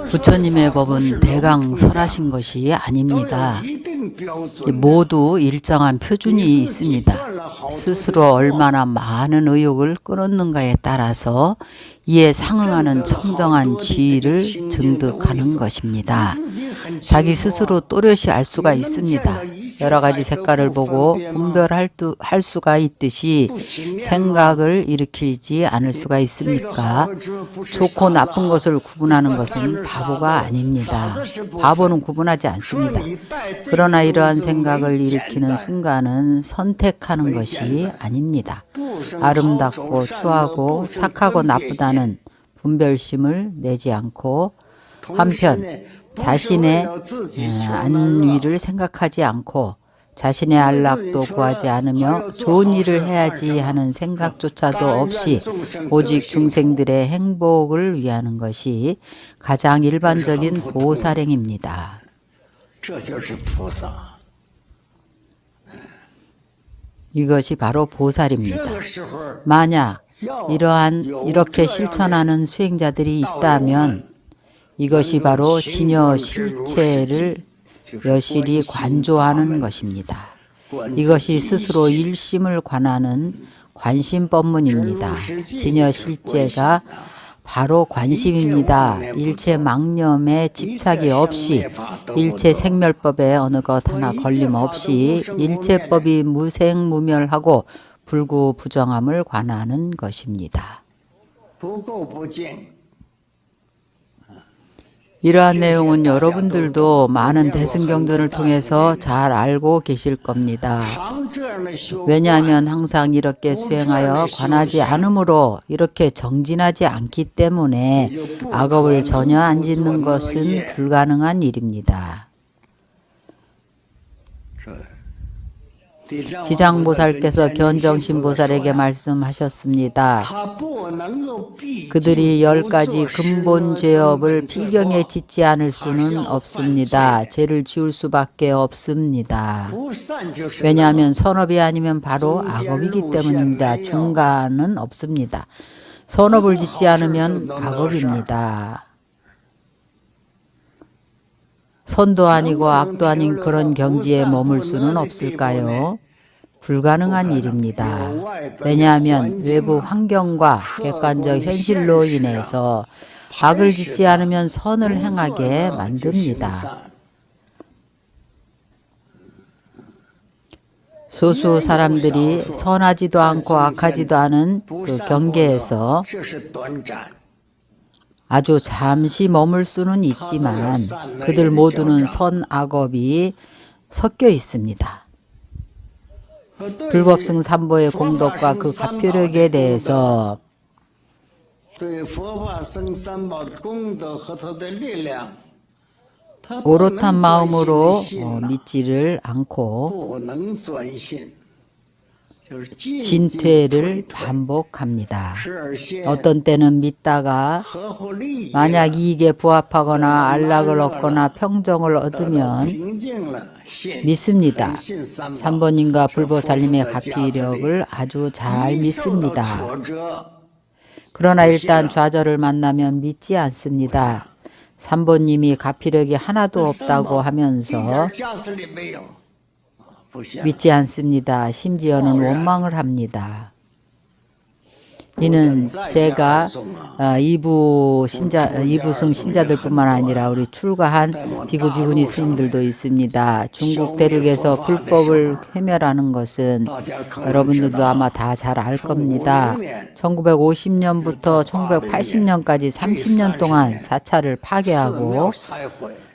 부처님의 법은 대강설하신 것이 아닙니다. 모두 일정한 표준이 있습니다. 스스로 얼마나 많은 의욕을 끌었는가에 따라서 이에 상응하는 청정한 지위를 증득하는 것입니다. 자기 스스로 또렷이 알 수가 있습니다. 여러 가지 색깔을 보고 분별할 수가 있듯이 생각을 일으키지 않을 수가 있습니까? 좋고 나쁜 것을 구분하는 것은 바보가 아닙니다. 바보는 구분하지 않습니다. 그러나 이러한 생각을 일으키는 순간은 선택하는 것이 아닙니다. 아름답고 추하고 착하고 나쁘다는 분별심을 내지 않고 한편 자신의 안위를 생각하지 않고 자신의 안락도 구하지 않으며 좋은 일을 해야지 하는 생각조차도 없이 오직 중생들의 행복을 위하는 것이 가장 일반적인 보살행입니다. 이것이 바로 보살입니다. 만약 이렇게 실천하는 수행자들이 있다면 이것이 바로 진여 실체를 여실히 관조하는 것입니다. 이것이 스스로 일심을 관하는 관심법문입니다. 진여 실제가 바로 관심입니다. 일체 망념에 집착이 없이 일체 생멸법에 어느 것 하나 걸림 없이 일체법이 무생무멸하고 불구부정함을 관하는 것입니다. 이러한 내용은 여러분들도 많은 대승경전을 통해서 잘 알고 계실 겁니다. 왜냐하면 항상 이렇게 수행하여 관하지 않으므로 이렇게 정진하지 않기 때문에 악업을 전혀 안 짓는 것은 불가능한 일입니다. 지장보살께서 견정신보살에게 말씀하셨습니다. 그들이 10가지 근본 죄업을 필경에 짓지 않을 수는 없습니다. 죄를 지을 수밖에 없습니다. 왜냐하면 선업이 아니면 바로 악업이기 때문입니다. 중간은 없습니다. 선업을 짓지 않으면 악업입니다. 선도 아니고 악도 아닌 그런 경지에 머물 수는 없을까요? 불가능한 일입니다. 왜냐하면 외부 환경과 객관적 현실로 인해서 악을 짓지 않으면 선을 행하게 만듭니다. 소수 사람들이 선하지도 않고 악하지도 않은 그 경계에서 아주 잠시 머물 수는 있지만 그들 모두는 선악업이 섞여 있습니다. 불법승 삼보의 공덕과 그 가표력에 대해서 오롯한 마음으로 믿지를 않고 진퇴를 반복합니다. 어떤 때는 믿다가 만약 이익에 부합하거나 안락을 얻거나 평정을 얻으면 믿습니다. 삼보님과 불보살님의 가피력을 아주 잘 믿습니다. 그러나 일단 좌절을 만나면 믿지 않습니다. 삼보님이 가피력이 하나도 없다고 하면서 믿지 않습니다. 심지어는 원망을 합니다. 이는 제가 이부승 신자들 뿐만 아니라 우리 출가한 비구 비구니 스님들도 있습니다. 중국 대륙에서 불법을 해멸하는 것은 여러분들도 아마 다 잘 알 겁니다. 1950년부터 1980년까지 30년 동안 사찰을 파괴하고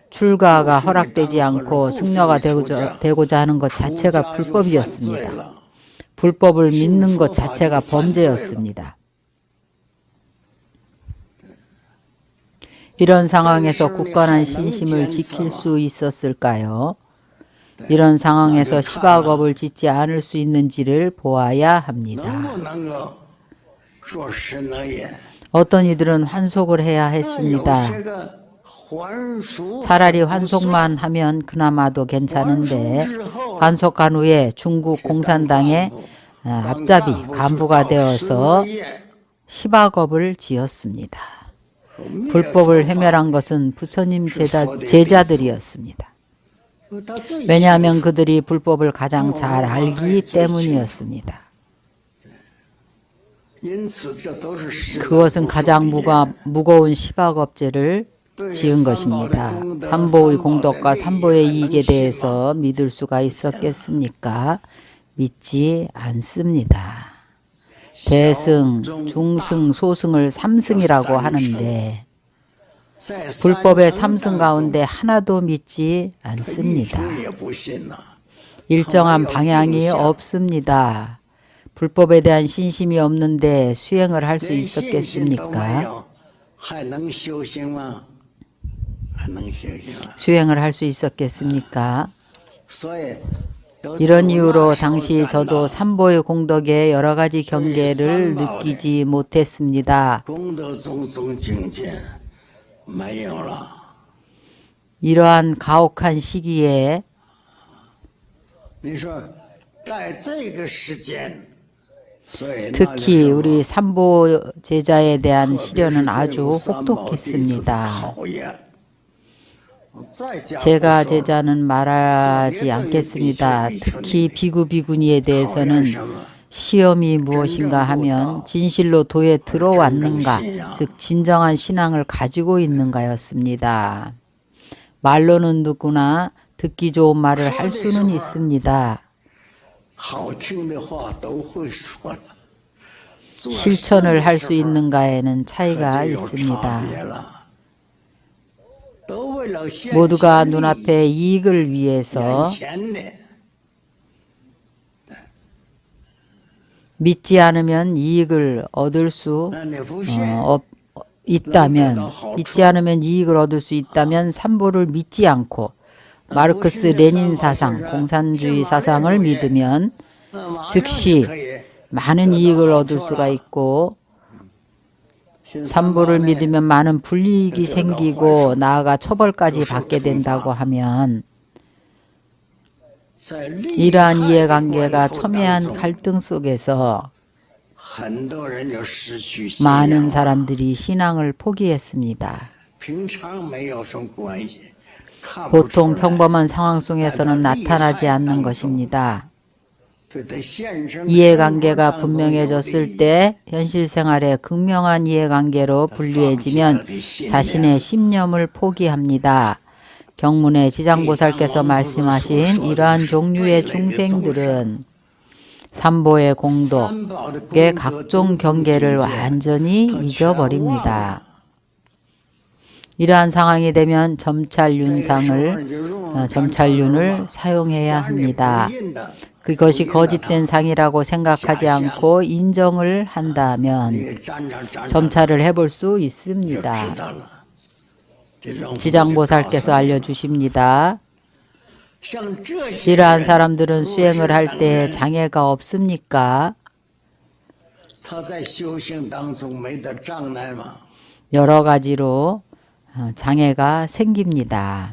출가가 허락되지 않고 승려가 되고자 하는 것 자체가 불법이었습니다. 불법을 믿는 것 자체가 범죄였습니다. 이런 상황에서 굳건한 신심을 지킬 수 있었을까요? 이런 상황에서 시박업을 짓지 않을 수 있는지를 보아야 합니다. 어떤 이들은 환속을 해야 했습니다. 차라리 환속만 하면 그나마도 괜찮은데 환속한 후에 중국 공산당의 앞잡이 간부가 되어서 시박업을 지었습니다. 불법을 해멸한 것은 부처님 제자들이었습니다. 왜냐하면 그들이 불법을 가장 잘 알기 때문이었습니다. 그것은 가장 무거운 시박업죄를 지은 것입니다. 삼보의 공덕과 삼보의 이익에 대해서 믿을 수가 있었겠습니까? 믿지 않습니다. 대승, 중승, 소승을 삼승이라고 하는데 불법의 삼승 가운데 하나도 믿지 않습니다. 일정한 방향이 없습니다. 불법에 대한 신심이 없는데 수행을 할 수 있었겠습니까? 수행을 할 수 있었겠습니까? 이런 이유로 당시 저도 삼보의 공덕의 여러 가지 경계를 느끼지 못했습니다. 이러한 가혹한 시기에 특히 우리 삼보 제자에 대한 시련은 아주 혹독했습니다. 제가 제자는 말하지 않겠습니다. 특히 비구 비구니에 대해서는 시험이 무엇인가 하면 진실로 도에 들어왔는가, 즉 진정한 신앙을 가지고 있는가였습니다. 말로는 누구나 듣기 좋은 말을 할 수는 있습니다. 실천을 할 수 있는가에는 차이가 있습니다. 모두가 눈앞의 이익을 위해서 믿지 않으면 이익을 얻을 수 있다면, 믿지 않으면 이익을 얻을 수 있다면 삼보를 믿지 않고 마르크스 레닌 사상, 공산주의 사상을 믿으면 즉시 많은 이익을 얻을 수가 있고, 삼보를 믿으면 많은 불이익이 생기고 나아가 처벌까지 받게 된다고 하면 이러한 이해관계가 첨예한 갈등 속에서 많은 사람들이 신앙을 포기했습니다. 보통 평범한 상황 속에서는 나타나지 않는 것입니다. 이해관계가 분명해졌을 때 현실 생활의 극명한 이해관계로 분리해지면 자신의 신념을 포기합니다. 경문에 지장보살께서 말씀하신 이러한 종류의 중생들은 삼보의 공덕의 각종 경계를 완전히 잊어버립니다. 이러한 상황이 되면 점찰윤을 사용해야 합니다. 그것이 거짓된 상이라고 생각하지 않고 인정을 한다면 점찰을 해볼 수 있습니다. 지장보살께서 알려주십니다. 이러한 사람들은 수행을 할 때 장애가 없습니까? 여러 가지로 장애가 생깁니다.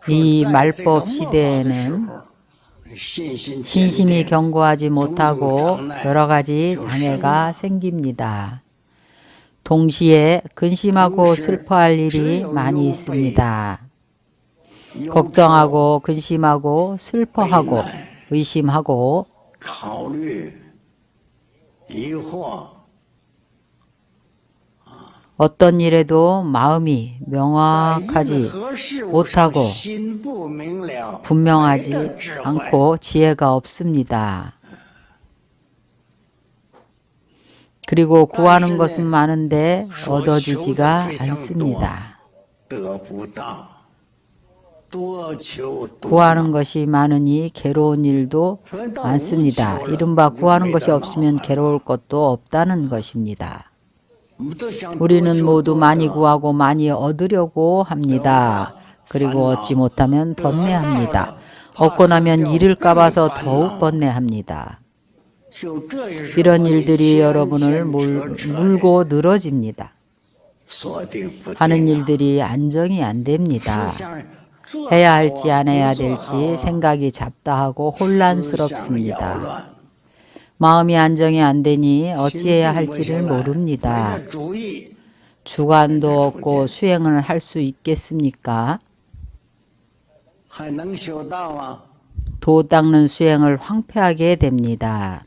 이 말법 시대에는 신심이 견고하지 못하고 여러 가지 장애가 생깁니다. 동시에 근심하고 슬퍼할 일이 많이 있습니다. 걱정하고 근심하고 슬퍼하고 의심하고 어떤 일에도 마음이 명확하지 못하고 분명하지 않고 지혜가 없습니다. 그리고 구하는 것은 많은데 얻어지지가 않습니다. 구하는 것이 많으니 괴로운 일도 많습니다. 이른바 구하는 것이 없으면 괴로울 것도 없다는 것입니다. 우리는 모두 많이 구하고 많이 얻으려고 합니다. 그리고 얻지 못하면 번뇌합니다. 얻고 나면 잃을까 봐서 더욱 번뇌합니다. 이런 일들이 여러분을 물고 늘어집니다. 하는 일들이 안정이 안 됩니다. 해야 할지 안 해야 될지 생각이 잡다하고 혼란스럽습니다. 마음이 안정이 안 되니 어찌해야 할지를 모릅니다. 주관도 없고 수행을 할 수 있겠습니까? 도 닦는 수행을 황폐하게 됩니다.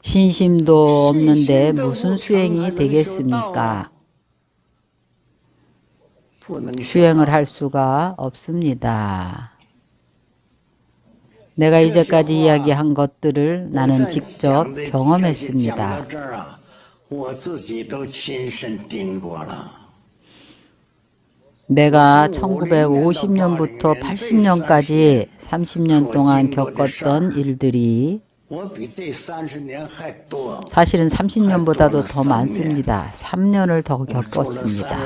신심도 없는데 무슨 수행이 되겠습니까? 수행을 할 수가 없습니다. 내가 이제까지 이야기한 것들을 나는 직접 경험했습니다. 내가 1950년부터 80년까지 30년 동안 겪었던 일들이 사실은 30년보다도 더 많습니다. 3년을 더 겪었습니다.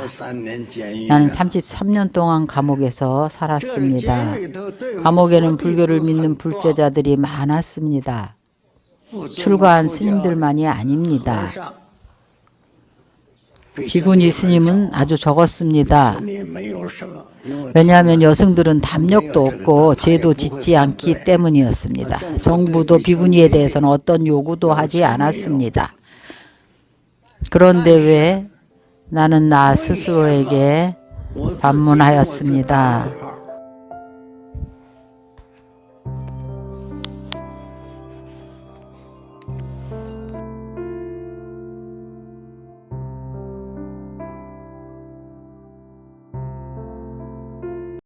나는 33년 동안 감옥에서 살았습니다. 감옥에는 불교를 믿는 불제자들이 많았습니다. 출가한 스님들만이 아닙니다. 비구니 스님은 아주 적었습니다. 왜냐하면 여성들은 담력도 없고 죄도 짓지 않기 때문이었습니다. 정부도 비구니에 대해서는 어떤 요구도 하지 않았습니다. 그런데 왜 나는 나 스스로에게 반문하였습니다.